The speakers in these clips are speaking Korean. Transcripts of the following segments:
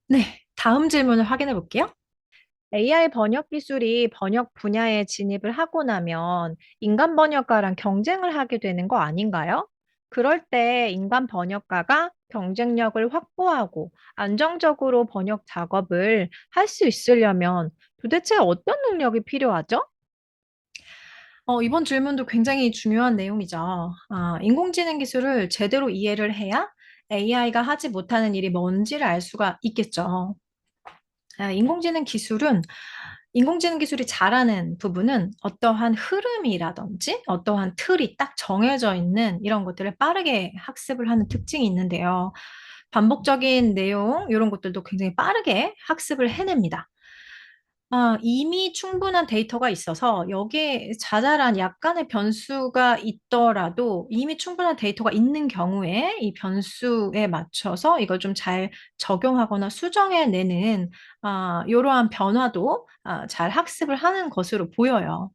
네, 다음 질문을 확인해 볼게요. AI 번역 기술이 번역 분야에 진입을 하고 나면 인간 번역가랑 경쟁을 하게 되는 거 아닌가요? 그럴 때 인간 번역가가 경쟁력을 확보하고 안정적으로 번역 작업을 할 수 있으려면 도대체 어떤 능력이 필요하죠? 이번 질문도 굉장히 중요한 내용이죠. 인공지능 기술을 제대로 이해를 해야 AI가 하지 못하는 일이 뭔지를 알 수가 있겠죠. 인공지능 기술이 잘하는 부분은 어떠한 흐름이라든지 어떠한 틀이 딱 정해져 있는 이런 것들을 빠르게 학습을 하는 특징이 있는데요. 반복적인 내용, 이런 것들도 굉장히 빠르게 학습을 해냅니다. 이미 충분한 데이터가 있어서 여기에 자잘한 약간의 변수가 있더라도 이미 충분한 데이터가 있는 경우에 이 변수에 맞춰서 이걸 좀 잘 적용하거나 수정해내는 이러한 변화도 잘 학습을 하는 것으로 보여요.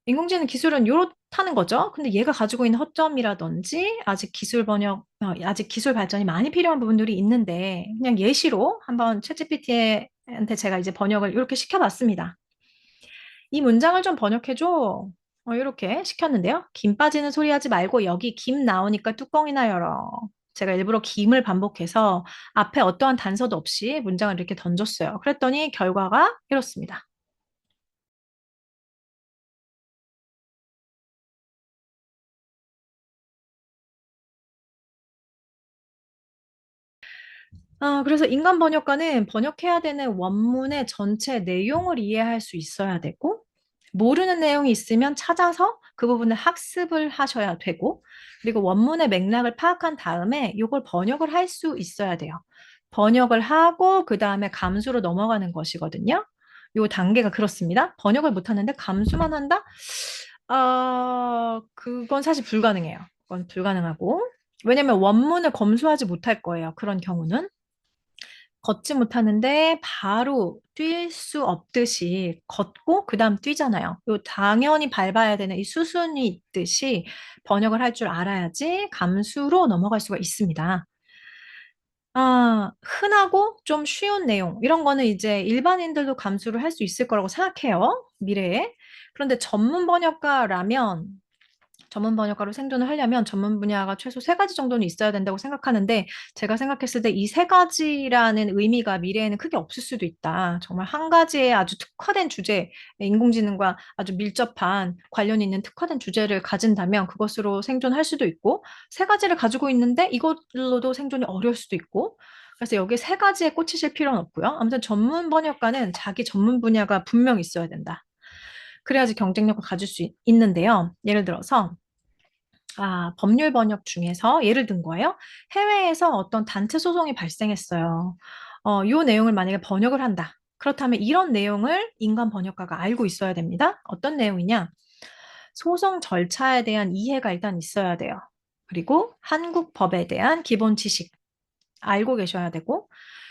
인공지능 기술은 요렇다는 거죠. 근데 얘가 가지고 있는 허점이라든지 아직 기술 발전이 많이 필요한 부분들이 있는데 그냥 예시로 한번 챗GPT한테 제가 이제 번역을 이렇게 시켜봤습니다. 이 문장을 좀 번역해 줘. 이렇게 시켰는데요. 김 빠지는 소리 하지 말고 여기 김 나오니까 뚜껑이나 열어. 제가 일부러 김을 반복해서 앞에 어떠한 단서도 없이 문장을 이렇게 던졌어요. 그랬더니 결과가 이렇습니다. 그래서 인간 번역가는 번역해야 되는 원문의 전체 내용을 이해할 수 있어야 되고, 모르는 내용이 있으면 찾아서 그 부분을 학습을 하셔야 되고, 그리고 원문의 맥락을 파악한 다음에 이걸 번역을 할 수 있어야 돼요. 번역을 하고 그 다음에 감수로 넘어가는 것이거든요. 요 단계가 그렇습니다. 번역을 못하는데 감수만 한다? 그건 사실 불가능해요. 그건 불가능하고. 왜냐면 원문을 검수하지 못할 거예요. 그런 경우는. 걷지 못하는데 바로 뛸 수 없듯이 걷고 그다음 뛰잖아요. 요 당연히 밟아야 되는 이 수순이 있듯이 번역을 할 줄 알아야지 감수로 넘어갈 수가 있습니다. 흔하고 좀 쉬운 내용 이런 거는 이제 일반인들도 감수를 할 수 있을 거라고 생각해요. 미래에. 그런데 전문 번역가로 생존을 하려면 전문 분야가 최소 세 가지 정도는 있어야 된다고 생각하는데 제가 생각했을 때 이 세 가지라는 의미가 미래에는 크게 없을 수도 있다. 정말 한 가지의 아주 특화된 주제, 인공지능과 아주 밀접한 관련이 있는 특화된 주제를 가진다면 그것으로 생존할 수도 있고 세 가지를 가지고 있는데 이걸로도 생존이 어려울 수도 있고 그래서 여기 세 가지에 꽂히실 필요는 없고요. 아무튼 전문 번역가는 자기 전문 분야가 분명 있어야 된다. 그래야지 경쟁력을 가질 수 있는데요. 예를 들어서 법률 번역 중에서 예를 든 거예요. 해외에서 어떤 단체 소송이 발생했어요. 요 내용을 만약에 번역을 한다. 그렇다면 이런 내용을 인간 번역가가 알고 있어야 됩니다. 어떤 내용이냐? 소송 절차에 대한 이해가 일단 있어야 돼요. 그리고 한국 법에 대한 기본 지식 알고 계셔야 되고,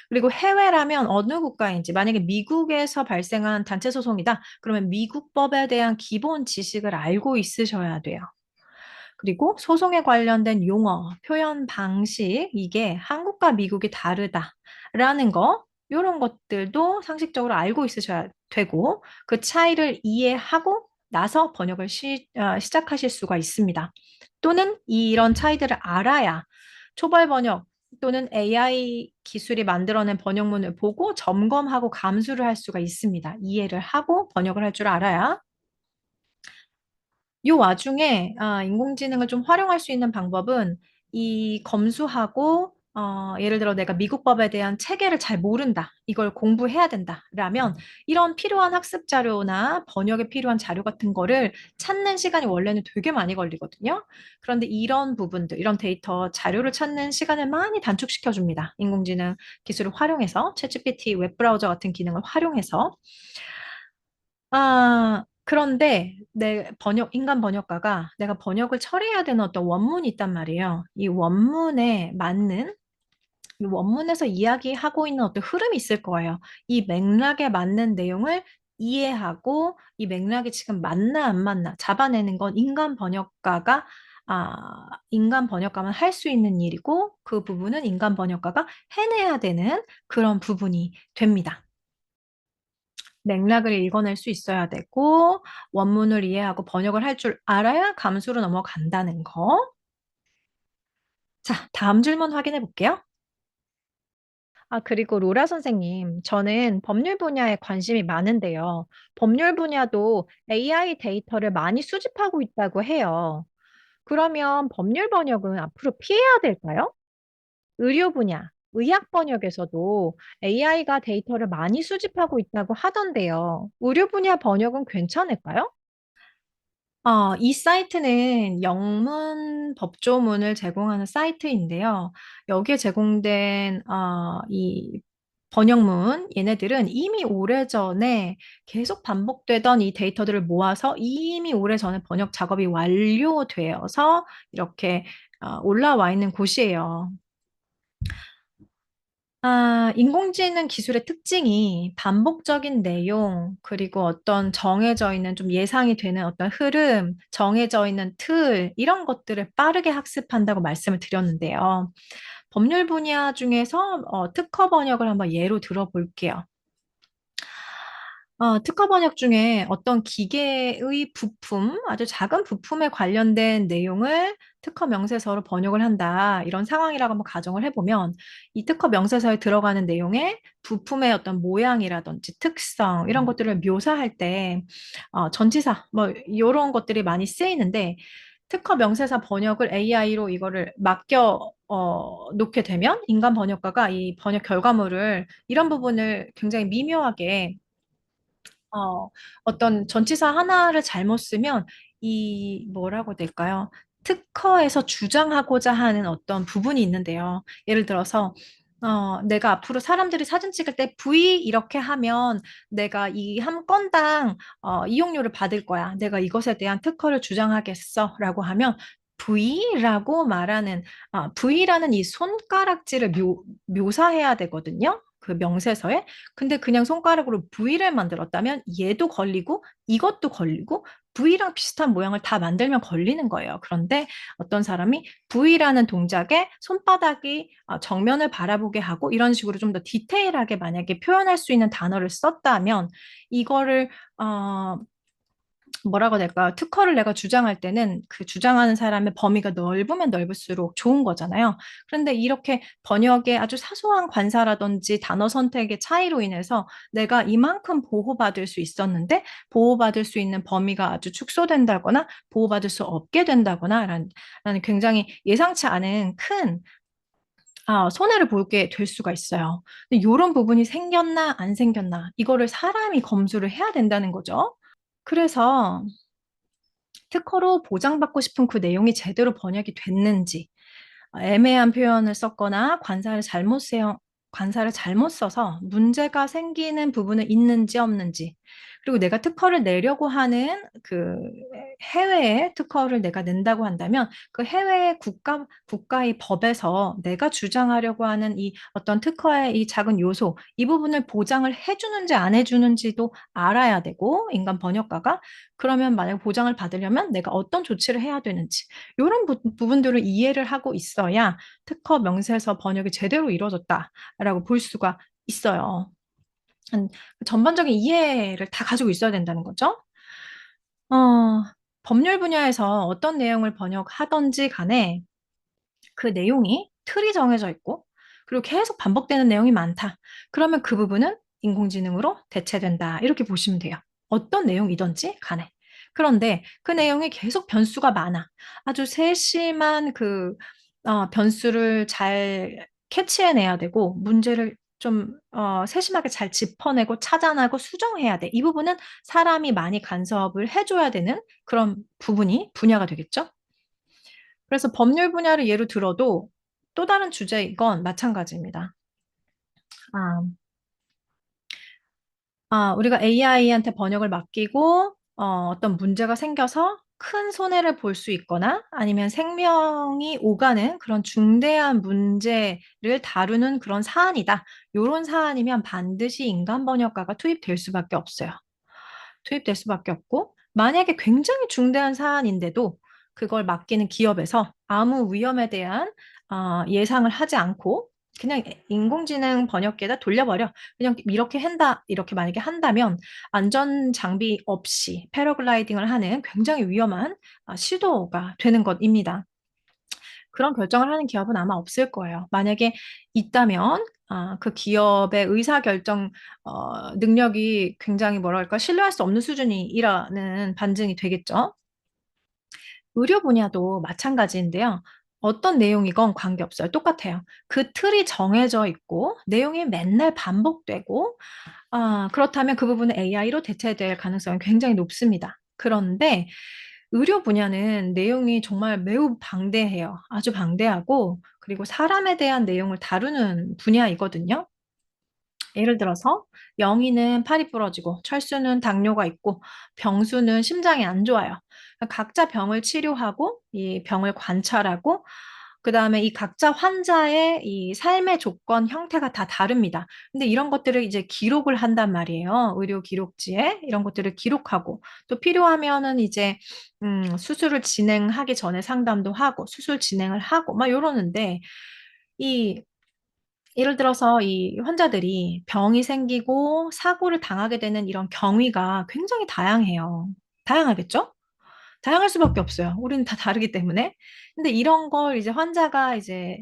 그리고 해외라면 어느 국가인지, 만약에 미국에서 발생한 단체 소송이다. 그러면 미국 법에 대한 기본 지식을 알고 있으셔야 돼요. 그리고 소송에 관련된 용어, 표현 방식, 이게 한국과 미국이 다르다라는 거, 이런 것들도 상식적으로 알고 있으셔야 되고, 그 차이를 이해하고 나서 번역을 시작하실 수가 있습니다. 또는 이런 차이들을 알아야 초벌 번역 또는 AI 기술이 만들어낸 번역문을 보고 점검하고 감수를 할 수가 있습니다. 이해를 하고 번역을 할 줄 알아야 요 와중에 인공지능을 좀 활용할 수 있는 방법은 이 검수하고 예를 들어 내가 미국 법에 대한 체계를 잘 모른다. 이걸 공부해야 된다. 라면 이런 필요한 학습 자료나 번역에 필요한 자료 같은 거를 찾는 시간이 원래는 되게 많이 걸리거든요. 그런데 이런 부분들, 이런 데이터 자료를 찾는 시간을 많이 단축시켜 줍니다. 인공지능 기술을 활용해서 챗GPT 웹브라우저 같은 기능을 활용해서 그런데 인간 번역가가 내가 번역을 처리해야 되는 어떤 원문이 있단 말이에요. 이 원문에서 이야기하고 있는 어떤 흐름이 있을 거예요. 이 맥락에 맞는 내용을 이해하고 이 맥락이 지금 맞나 안 맞나 잡아내는 건 인간 번역가가 인간 번역가만 할 수 있는 일이고 그 부분은 인간 번역가가 해내야 되는 그런 부분이 됩니다. 맥락을 읽어낼 수 있어야 되고 원문을 이해하고 번역을 할 줄 알아야 감수로 넘어간다는 거. 자, 다음 질문 확인해 볼게요. 그리고 로라 선생님, 저는 법률 분야에 관심이 많은데요. 법률 분야도 AI 데이터를 많이 수집하고 있다고 해요. 그러면 법률 번역은 앞으로 피해야 될까요? 의료 분야, 의학 번역에서도 AI가 데이터를 많이 수집하고 있다고 하던데요. 의료 분야 번역은 괜찮을까요? 이 사이트는 영문 법조문을 제공하는 사이트인데요. 여기에 제공된 이 번역문, 얘네들은 이미 오래전에 계속 반복되던 이 데이터들을 모아서 이미 오래전에 번역 작업이 완료되어서 이렇게 올라와 있는 곳이에요. 인공지능 기술의 특징이 반복적인 내용, 그리고 어떤 정해져 있는 좀 예상이 되는 어떤 흐름, 정해져 있는 틀, 이런 것들을 빠르게 학습한다고 말씀을 드렸는데요. 법률 분야 중에서 특허 번역을 한번 예로 들어볼게요. 특허 번역 중에 어떤 기계의 부품, 아주 작은 부품에 관련된 내용을 특허 명세서로 번역을 한다. 이런 상황이라고 한번 가정을 해보면 이 특허 명세서에 들어가는 내용에 부품의 어떤 모양이라든지 특성, 이런 것들을 묘사할 때 전치사, 뭐, 이런 것들이 많이 쓰이는데 특허 명세서 번역을 AI로 이거를 맡겨 놓게 되면 인간 번역가가 이 번역 결과물을 이런 부분을 굉장히 미묘하게 어떤 전치사 하나를 잘못 쓰면 이 뭐라고 될까요? 특허에서 주장하고자 하는 어떤 부분이 있는데요. 예를 들어서 내가 앞으로 사람들이 사진 찍을 때 V 이렇게 하면 내가 이 한 건당 이용료를 받을 거야. 내가 이것에 대한 특허를 주장하겠어라고 하면 V라고 말하는 V라는 이 손가락질을 묘사해야 되거든요. 그 명세서에. 근데 그냥 손가락으로 V를 만들었다면 얘도 걸리고 이것도 걸리고 V랑 비슷한 모양을 다 만들면 걸리는 거예요. 그런데 어떤 사람이 V라는 동작에 손바닥이 정면을 바라보게 하고 이런 식으로 좀 더 디테일하게 만약에 표현할 수 있는 단어를 썼다면 이거를 뭐라고 해야 될까요? 특허를 내가 주장할 때는 그 주장하는 사람의 범위가 넓으면 넓을수록 좋은 거잖아요. 그런데 이렇게 번역의 아주 사소한 관사라든지 단어 선택의 차이로 인해서 내가 이만큼 보호받을 수 있었는데 보호받을 수 있는 범위가 아주 축소된다거나 보호받을 수 없게 된다거나 라는 굉장히 예상치 않은 큰 손해를 보게 될 수가 있어요. 근데 이런 부분이 생겼나 안 생겼나 이거를 사람이 검수를 해야 된다는 거죠. 그래서 특허로 보장받고 싶은 그 내용이 제대로 번역이 됐는지, 애매한 표현을 썼거나 관사를 잘못 써서 문제가 생기는 부분은 있는지 없는지, 그리고 내가 특허를 내려고 하는 그 해외에 특허를 내가 낸다고 한다면 그 해외 국가의 법에서 내가 주장하려고 하는 이 어떤 특허의 이 작은 요소, 이 부분을 보장을 해주는지 안 해주는지도 알아야 되고, 인간 번역가가. 그러면 만약 보장을 받으려면 내가 어떤 조치를 해야 되는지, 이런 부분들을 이해를 하고 있어야 특허 명세서 번역이 제대로 이루어졌다라고 볼 수가 있어요. 한 전반적인 이해를 다 가지고 있어야 된다는 거죠. 어, 법률 분야에서 어떤 내용을 번역하던지 간에 그 내용이 틀이 정해져 있고, 그리고 계속 반복되는 내용이 많다. 그러면 그 부분은 인공지능으로 대체된다. 이렇게 보시면 돼요. 어떤 내용이든지 간에. 그런데 그 내용이 계속 변수가 많아. 아주 세심한 변수를 잘 캐치해내야 되고, 문제를 좀 세심하게 잘 짚어내고 찾아내고 수정해야 돼. 이 부분은 사람이 많이 간섭을 해줘야 되는 그런 분야가 되겠죠? 그래서 법률 분야를 예로 들어도 또 다른 주제인 건 마찬가지입니다. 아, 우리가 AI한테 번역을 맡기고 어떤 문제가 생겨서 큰 손해를 볼 수 있거나 아니면 생명이 오가는 그런 중대한 문제를 다루는 그런 사안이다. 이런 사안이면 반드시 인간 번역가가 투입될 수밖에 없어요. 투입될 수밖에 없고, 만약에 굉장히 중대한 사안인데도 그걸 맡기는 기업에서 아무 위험에 대한 예상을 하지 않고 그냥 인공지능 번역기에다 돌려버려. 그냥 이렇게 한다, 이렇게 만약에 한다면 안전 장비 없이 패러글라이딩을 하는 굉장히 위험한 시도가 되는 것입니다. 그런 결정을 하는 기업은 아마 없을 거예요. 만약에 있다면 그 기업의 의사결정 능력이 굉장히 뭐랄까 신뢰할 수 없는 수준이라는 반증이 되겠죠. 의료 분야도 마찬가지인데요. 어떤 내용이건 관계없어요. 똑같아요. 그 틀이 정해져 있고 내용이 맨날 반복되고 그렇다면 그 부분은 AI로 대체될 가능성이 굉장히 높습니다. 그런데 의료 분야는 내용이 정말 매우 방대해요. 아주 방대하고 그리고 사람에 대한 내용을 다루는 분야이거든요. 예를 들어서 영희는 팔이 부러지고 철수는 당뇨가 있고 병수는 심장이 안 좋아요. 각자 병을 치료하고 이 병을 관찰하고 그다음에 이 각자 환자의 이 삶의 조건 형태가 다 다릅니다. 근데 이런 것들을 이제 기록을 한단 말이에요. 의료 기록지에 이런 것들을 기록하고 또 필요하면은 이제 수술을 진행하기 전에 상담도 하고 수술 진행을 하고 막 이러는데 이 예를 들어서 이 환자들이 병이 생기고 사고를 당하게 되는 이런 경위가 굉장히 다양해요. 다양하겠죠? 다양할 수밖에 없어요. 우리는 다 다르기 때문에. 근데 이런 걸 이제 환자가 이제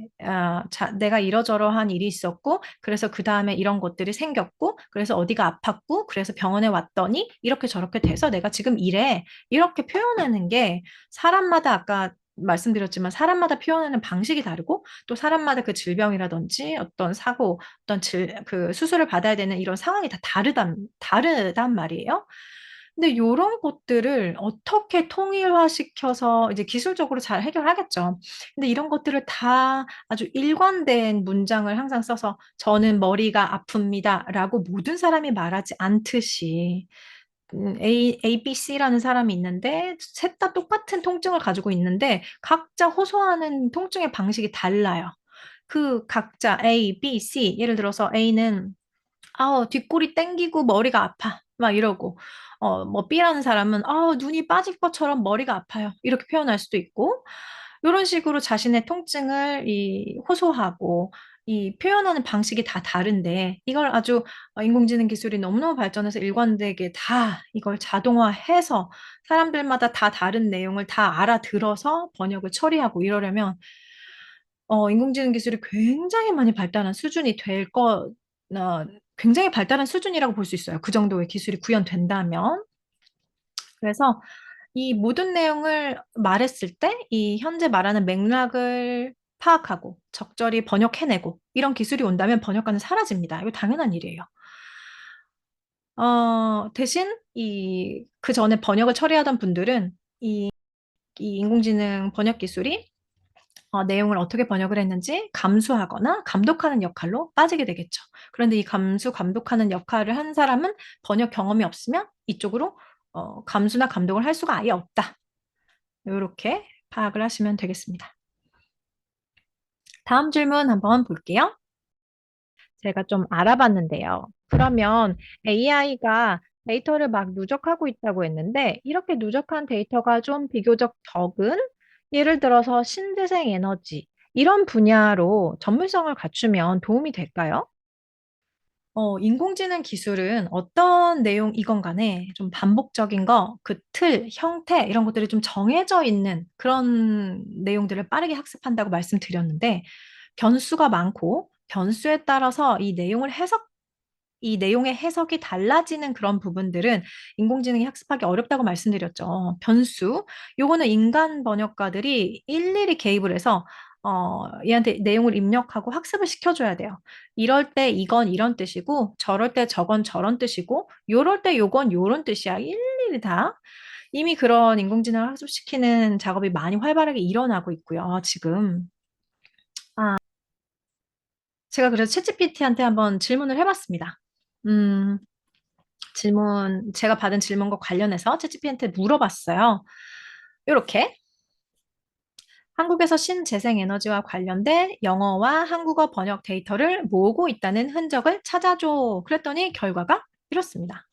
내가 이러저러한 일이 있었고, 그래서 그 다음에 이런 것들이 생겼고, 그래서 어디가 아팠고, 그래서 병원에 왔더니 이렇게 저렇게 돼서 내가 지금 이래. 이렇게 표현하는 게 사람마다 아까 말씀드렸지만 사람마다 표현하는 방식이 다르고 또 사람마다 그 질병이라든지 어떤 사고, 그 수술을 받아야 되는 이런 상황이 다 다르단 말이에요. 근데 요런 것들을 어떻게 통일화시켜서 이제 기술적으로 잘 해결하겠죠. 근데 이런 것들을 다 아주 일관된 문장을 항상 써서 저는 머리가 아픕니다라고 모든 사람이 말하지 않듯이 ABC라는 사람이 있는데 셋 다 똑같은 통증을 가지고 있는데 각자 호소하는 통증의 방식이 달라요. 그 각자 A, B, C 예를 들어서 A는 뒷골이 땡기고 머리가 아파. 막 이러고. 뭐 B라는 사람은 눈이 빠질 것처럼 머리가 아파요. 이렇게 표현할 수도 있고. 이런 식으로 자신의 통증을 호소하고 이 표현하는 방식이 다 다른데 이걸 아주 인공지능 기술이 너무너무 발전해서 일관되게 다 이걸 자동화해서 사람들마다 다 다른 내용을 다 알아들어서 번역을 처리하고 이러려면 인공지능 기술이 굉장히 많이 발달한 수준이 굉장히 발달한 수준이라고 볼 수 있어요. 그 정도의 기술이 구현된다면. 그래서 이 모든 내용을 말했을 때 이 현재 말하는 맥락을 파악하고 적절히 번역해내고 이런 기술이 온다면 번역가는 사라집니다. 이거 당연한 일이에요. 대신 그 전에 번역을 처리하던 분들은 이 인공지능 번역 기술이 내용을 어떻게 번역을 했는지 감수하거나 감독하는 역할로 빠지게 되겠죠. 그런데 이 감독하는 역할을 한 사람은 번역 경험이 없으면 이쪽으로 감수나 감독을 할 수가 아예 없다. 이렇게 파악을 하시면 되겠습니다. 다음 질문 한번 볼게요. 제가 좀 알아봤는데요. 그러면 AI가 데이터를 막 누적하고 있다고 했는데, 이렇게 누적한 데이터가 좀 비교적 적은, 예를 들어서 신재생 에너지, 이런 분야로 전문성을 갖추면 도움이 될까요? 인공지능 기술은 어떤 내용이건 간에 좀 반복적인 거, 그 틀, 형태, 이런 것들이 좀 정해져 있는 그런 내용들을 빠르게 학습한다고 말씀드렸는데, 변수가 많고, 변수에 따라서 이 내용의 해석이 달라지는 그런 부분들은 인공지능이 학습하기 어렵다고 말씀드렸죠. 변수. 요거는 인간 번역가들이 일일이 개입을 해서 얘한테 내용을 입력하고 학습을 시켜줘야 돼요. 이럴 때 이건 이런 뜻이고, 저럴 때 저건 저런 뜻이고, 요럴 때 요건 요런 뜻이야. 일일이 다. 이미 그런 인공지능을 학습시키는 작업이 많이 활발하게 일어나고 있고요, 지금. 제가 그래서 챗GPT한테 한번 질문을 해봤습니다. 음, 제가 받은 질문과 관련해서 챗GPT한테 물어봤어요. 이렇게 한국에서 신재생에너지와 관련된 영어와 한국어 번역 데이터를 모으고 있다는 흔적을 찾아줘. 그랬더니 결과가 이렇습니다.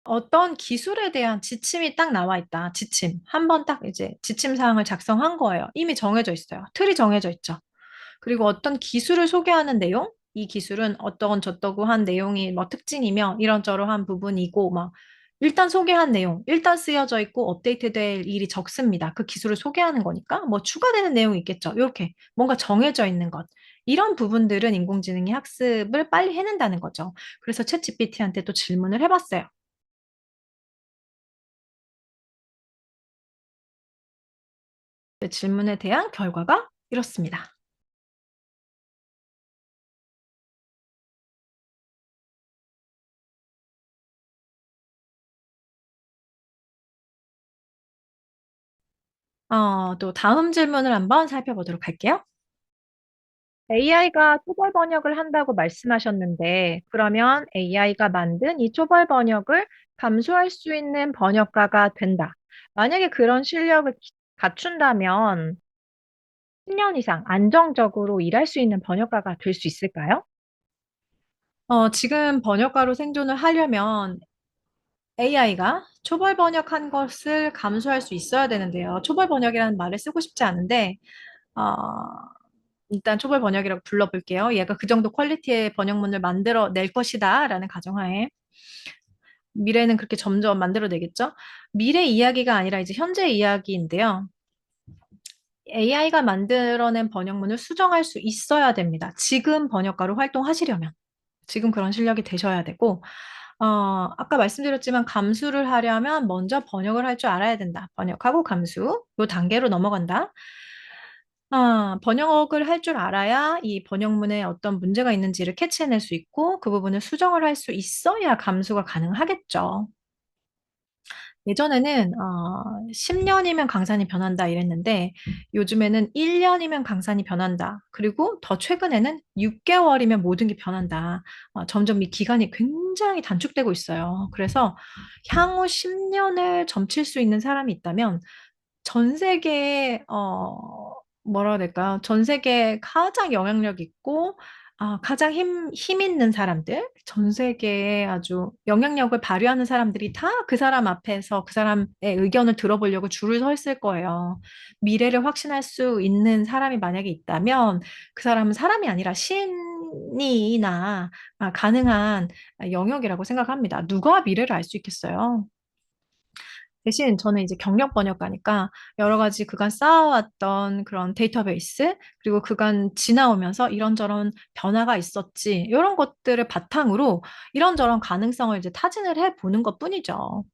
어떤 기술에 대한 지침이 딱 나와 있다. 지침. 한번 딱 이제 지침 사항을 작성한 거예요. 이미 정해져 있어요. 틀이 정해져 있죠. 그리고 어떤 기술을 소개하는 내용, 이 기술은 어떤 저떠구한 내용이 뭐 특징이며 이런저러한 부분이고 막 일단 소개한 내용, 일단 쓰여져 있고 업데이트될 일이 적습니다. 그 기술을 소개하는 거니까 뭐 추가되는 내용이 있겠죠. 이렇게 뭔가 정해져 있는 것. 이런 부분들은 인공지능이 학습을 빨리 해낸다는 거죠. 그래서 챗GPT한테 또 질문을 해봤어요. 그 질문에 대한 결과가 이렇습니다. 또 다음 질문을 한번 살펴보도록 할게요. AI가 초벌 번역을 한다고 말씀하셨는데, 그러면 AI가 만든 이 초벌 번역을 감수할 수 있는 번역가가 된다. 만약에 그런 실력을 갖춘다면 10년 이상 안정적으로 일할 수 있는 번역가가 될 수 있을까요? 지금 번역가로 생존을 하려면 AI가 초벌 번역한 것을 감수할 수 있어야 되는데요. 초벌 번역이라는 말을 쓰고 싶지 않은데, 어, 일단 초벌 번역이라고 불러볼게요. 얘가 그 정도 퀄리티의 번역문을 만들어 낼 것이다 라는 가정하에 미래는 그렇게 점점 만들어내겠죠. 미래 이야기가 아니라 이제 현재 이야기인데요. AI가 만들어낸 번역문을 수정할 수 있어야 됩니다. 지금 번역가로 활동하시려면. 지금 그런 실력이 되셔야 되고, 아까 말씀드렸지만 감수를 하려면 먼저 번역을 할 줄 알아야 된다. 번역하고 감수, 요 단계로 넘어간다. 번역을 할 줄 알아야 이 번역문에 어떤 문제가 있는지를 캐치해낼 수 있고, 그 부분을 수정을 할 수 있어야 감수가 가능하겠죠. 예전에는 10년이면 강산이 변한다 이랬는데 요즘에는 1년이면 강산이 변한다. 그리고 더 최근에는 6개월이면 모든 게 변한다. 점점 이 기간이 굉장히 단축되고 있어요. 그래서 향후 10년을 점칠 수 있는 사람이 있다면 전 세계에 뭐라 해야 될까요? 전 세계에 가장 영향력 있고 가장 힘 있는 사람들, 전 세계에 아주 영향력을 발휘하는 사람들이 다 그 사람 앞에서 그 사람의 의견을 들어보려고 줄을 서 있을 거예요. 미래를 확신할 수 있는 사람이 만약에 있다면 그 사람은 사람이 아니라 신이나 가능한 영역이라고 생각합니다. 누가 미래를 알 수 있겠어요? 대신 저는 이제 경력 번역가니까 여러 가지 그간 쌓아왔던 그런 데이터베이스, 그리고 그간 지나오면서 이런저런 변화가 있었지, 이런 것들을 바탕으로 이런저런 가능성을 이제 타진을 해 보는 것 뿐이죠.